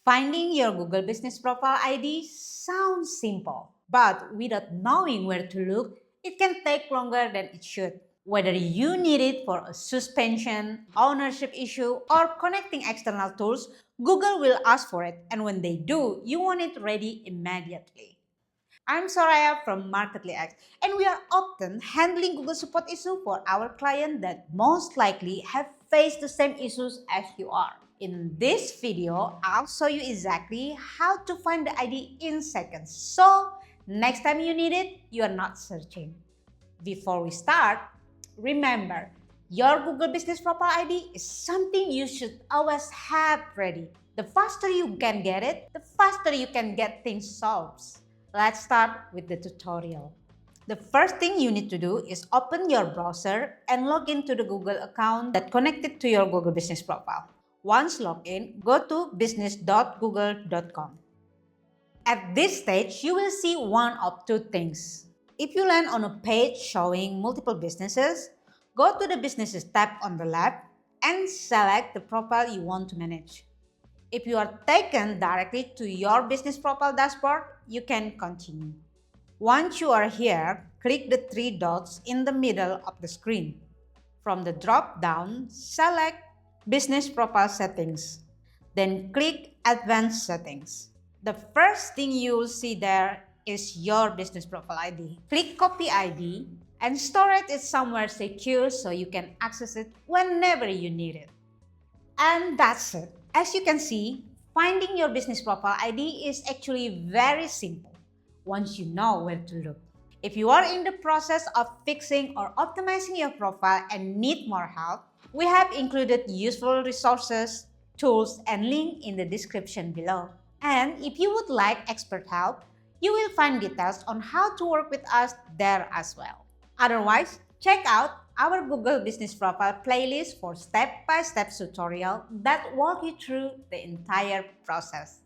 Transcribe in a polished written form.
Finding your Google Business Profile ID sounds simple, but without knowing where to look, it can take longer than it should. Whether you need it for a suspension, ownership issue, or connecting external tools, Google will ask for it, and when they do, you want it ready immediately. I'm Soraya from MarketlyX, and we are often handling Google support issue for our clients that most likely have faced the same issues as you are. In this video, I'll show you exactly how to find the ID in seconds. So, next time you need it, you are not searching. Before we start, remember, your Google Business Profile ID is something you should always have ready. The faster you can get it, the faster you can get things solved. Let's start with the tutorial. The first thing you need to do is open your browser and log into the Google account that connected to your Google Business Profile. Once logged in, go to business.google.com. At this stage, you will see one of two things. If you land on a page showing multiple businesses, go to the Businesses tab on the left and select the profile you want to manage. If you are taken directly to your business profile dashboard, you can continue. Once you are here, click the three dots in the middle of the screen. From the drop-down, select Business Profile Settings. Then click Advanced Settings. The first thing you will see there is your business profile ID. Click Copy ID and store it somewhere secure so you can access it whenever you need it. And that's it. As you can see, finding your business profile ID is actually very simple once you know where to look. If you are in the process of fixing or optimizing your profile and need more help, we have included useful resources, tools, and link in the description below. And if you would like expert help, you will find details on how to work with us there as well. Otherwise, check out our Google Business Profile playlist for step-by-step tutorial that walk you through the entire process.